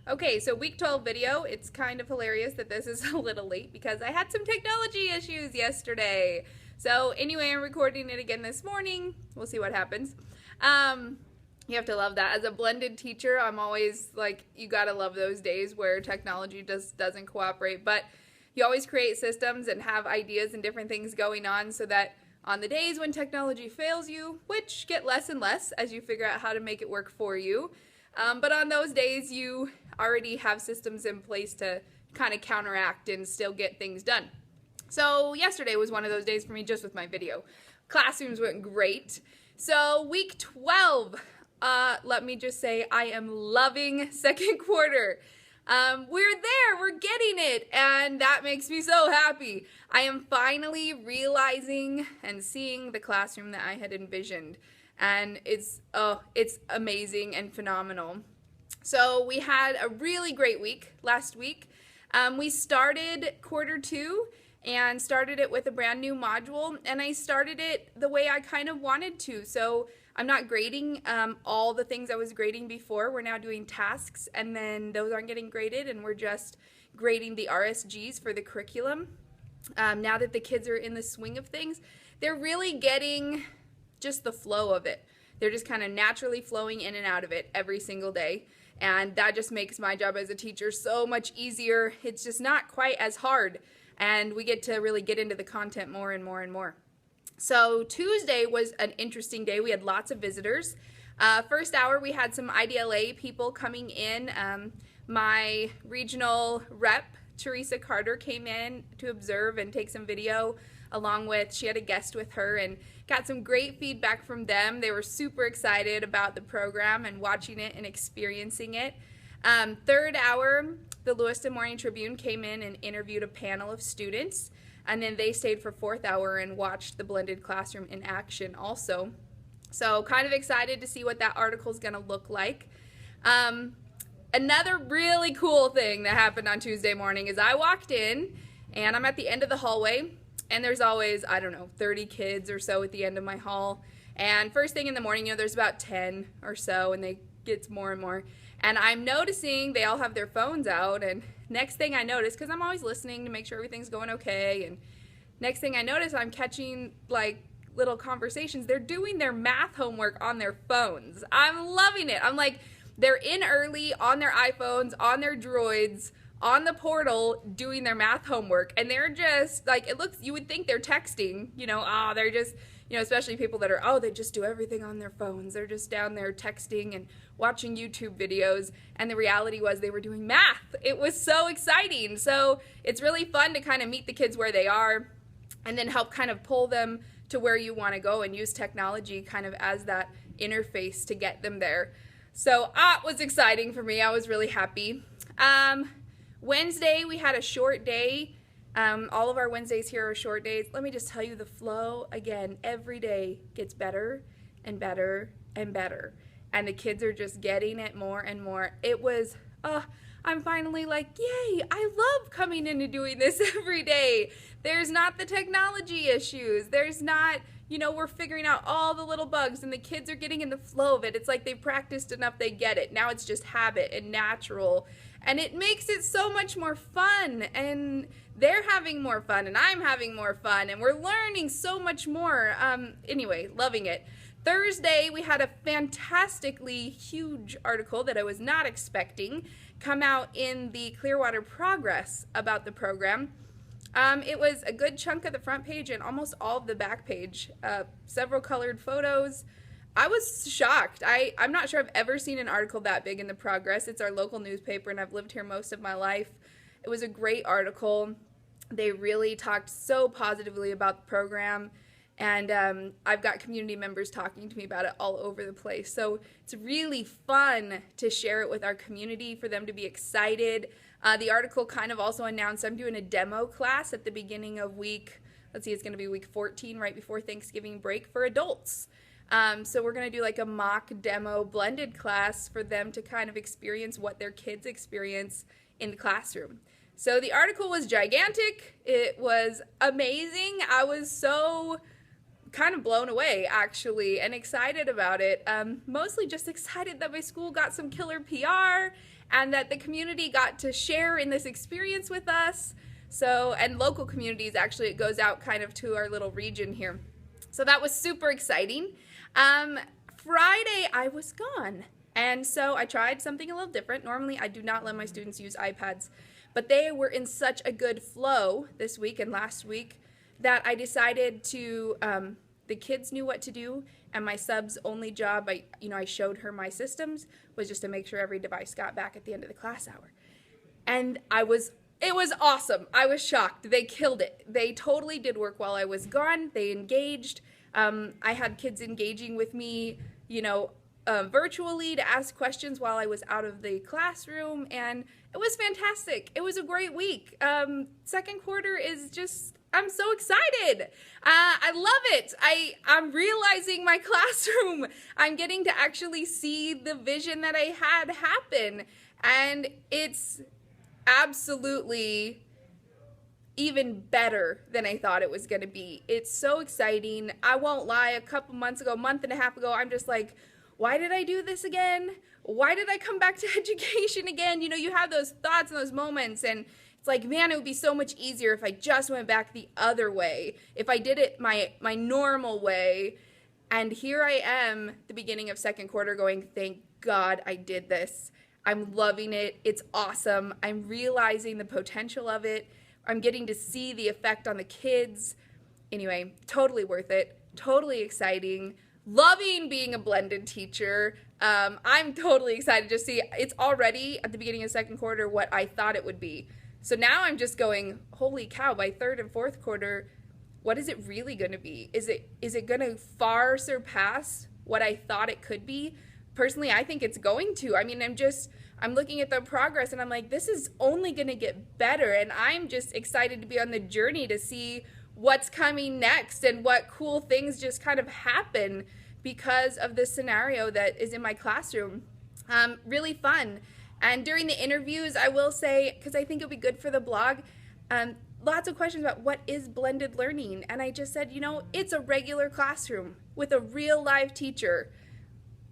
Okay, so week 12 video. It's kind of hilarious that this is a little late because I had some technology issues yesterday. So anyway, I'm recording it again this morning. We'll see what happens. Um, you have to love that. As a blended teacher, I'm always like, you gotta love those days where technology just doesn't cooperate. But you always create systems and have ideas and different things going on so that on the days when technology fails you, which get less and less as you figure out how to make it work for you, but on those days you already have systems in place to kind of counteract and still get things done. So yesterday was one of those days for me just with my video. Classrooms went great. So week 12, let me just say I am loving second quarter. We're there, we're getting it, and that makes me so happy. I am finally realizing and seeing the classroom that I had envisioned, and it's amazing and phenomenal. So we had a really great week last week. We started quarter two and started it with a brand new module, and I started it the way I kind of wanted to. So I'm not grading all the things I was grading before. We're now doing tasks, and then those aren't getting graded, and we're just grading the RSGs for the curriculum. Now that the kids are in the swing of things, they're really getting just the flow of it. They're just kind of naturally flowing in and out of it every single day. And that just makes my job as a teacher so much easier. It's just not quite as hard. And we get to really get into the content more and more and more. So Tuesday was an interesting day. We had lots of visitors. First hour we had some IDLA people coming in. My regional rep, Teresa Carter, came in to observe and take some video along with, she had a guest with her, and got some great feedback from them. They were super excited about the program and watching it and experiencing it. Third hour, the Lewiston Morning Tribune came in and interviewed a panel of students, and then they stayed for fourth hour and watched the blended classroom in action also. So kind of excited to see what that article is going to look like. Another really cool thing that happened on Tuesday morning is I walked in, and I'm at the end of the hallway, and there's always, I don't know, 30 kids or so at the end of my hall. And first thing in the morning, there's about 10 or so, and they get more and more. And I'm noticing they all have their phones out, and next thing I notice, because I'm always listening to make sure everything's going okay, and next thing I notice, I'm catching like little conversations. They're doing their math homework on their phones. I'm loving it. I'm like, they're in early on their iPhones, on their Droids, on the portal doing their math homework, and they're just like, it looks, you would think they're texting, they're just, especially people that are, they just do everything on their phones. They're just down there texting and watching YouTube videos, and the reality was they were doing math. It was so exciting. So it's really fun to kind of meet the kids where they are and then help kind of pull them to where you want to go and use technology kind of as that interface to get them there. So it was exciting for me. I was really happy. Wednesday, we had a short day. All of our Wednesdays here are short days. Let me just tell you, the flow, again, every day gets better and better and better. And the kids are just getting it more and more. It was, I'm finally like, yay, I love coming in and doing this every day. There's not the technology issues. There's not, we're figuring out all the little bugs, and the kids are getting in the flow of it. It's like they've practiced enough, they get it. Now it's just habit and natural. And it makes it so much more fun, and they're having more fun, and I'm having more fun, and we're learning so much more. Anyway, loving it. Thursday, we had a fantastically huge article that I was not expecting come out in the Clearwater Progress about the program. It was a good chunk of the front page and almost all of the back page, several colored photos. I was shocked. I'm not sure I've ever seen an article that big in the Progress. It's our local newspaper, and I've lived here most of my life. It was a great article. They really talked so positively about the program, and I've got community members talking to me about it all over the place. So it's really fun to share it with our community, for them to be excited. The article kind of also announced I'm doing a demo class at the beginning of it's going to be week 14, right before Thanksgiving break, for adults. So we're going to do like a mock demo blended class for them to kind of experience what their kids experience in the classroom. So the article was gigantic. It was amazing. I was so kind of blown away, actually, and excited about it. Mostly just excited that my school got some killer PR and that the community got to share in this experience with us. So, and local communities, actually, it goes out kind of to our little region here. So that was super exciting. Friday, I was gone. And so I tried something a little different. Normally, I do not let my students use iPads, but they were in such a good flow this week and last week that I decided to, the kids knew what to do, and my sub's only job, I showed her my systems, was just to make sure every device got back at the end of the class hour. And it was awesome. I was shocked. They killed it. They totally did work while I was gone. They engaged. I had kids engaging with me, virtually to ask questions while I was out of the classroom, and it was fantastic. It was a great week. Second quarter is just, I'm so excited. I love it. I'm realizing my classroom. I'm getting to actually see the vision that I had happen, and it's absolutely even better than I thought it was going to be. It's so exciting. I won't lie, a month and a half ago, I'm just like, why did I do this again? Why did I come back to education again? You have those thoughts and those moments, and it's like, man, it would be so much easier if I just went back the other way, if I did it my normal way. And here I am, the beginning of second quarter, going, thank God I did this. I'm loving it. It's awesome. I'm realizing the potential of it. I'm getting to see the effect on the kids. Anyway, totally worth it. Totally exciting. Loving being a blended teacher. I'm totally excited to see. It's already at the beginning of second quarter what I thought it would be. So now I'm just going, holy cow, by third and fourth quarter, what is it really going to be? Is it going to far surpass what I thought it could be? Personally, I think it's going to. I'm looking at the progress, and I'm like, this is only going to get better, and I'm just excited to be on the journey to see what's coming next and what cool things just kind of happen because of this scenario that is in my classroom. Really fun. And during the interviews, I will say, because I think it'll be good for the blog, lots of questions about what is blended learning. And I just said, it's a regular classroom with a real live teacher.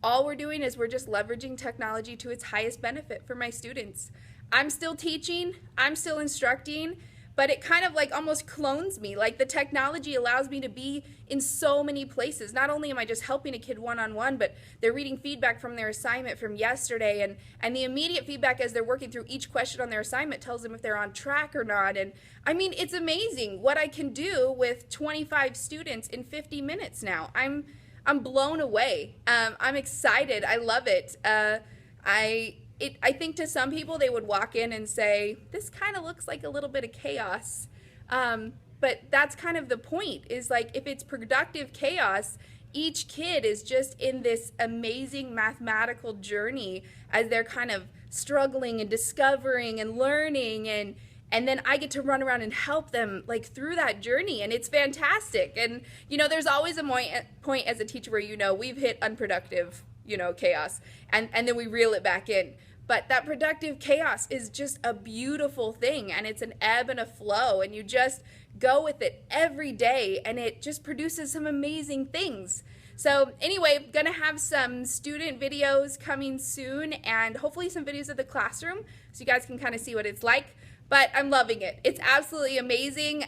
All we're doing is we're just leveraging technology to its highest benefit for my students. I'm still teaching, I'm still instructing, but it kind of like almost clones me. Like the technology allows me to be in so many places. Not only am I just helping a kid one-on-one, but they're reading feedback from their assignment from yesterday, and the immediate feedback as they're working through each question on their assignment tells them if they're on track or not. And it's amazing what I can do with 25 students in 50 minutes now. I'm blown away. I'm excited. I love it. I think to some people they would walk in and say, this kind of looks like a little bit of chaos. But that's kind of the point, is like if it's productive chaos, each kid is just in this amazing mathematical journey as they're kind of struggling and discovering and learning, and then I get to run around and help them like through that journey, and it's fantastic. And there's always a point as a teacher where we've hit unproductive chaos, and then we reel it back in. But that productive chaos is just a beautiful thing, and it's an ebb and a flow, and you just go with it every day, and it just produces some amazing things. So anyway, gonna have some student videos coming soon, and hopefully some videos of the classroom so you guys can kind of see what it's like. But I'm loving it. It's absolutely amazing.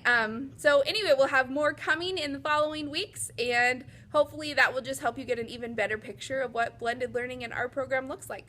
So anyway, we'll have more coming in the following weeks, and hopefully that will just help you get an even better picture of what blended learning in our program looks like.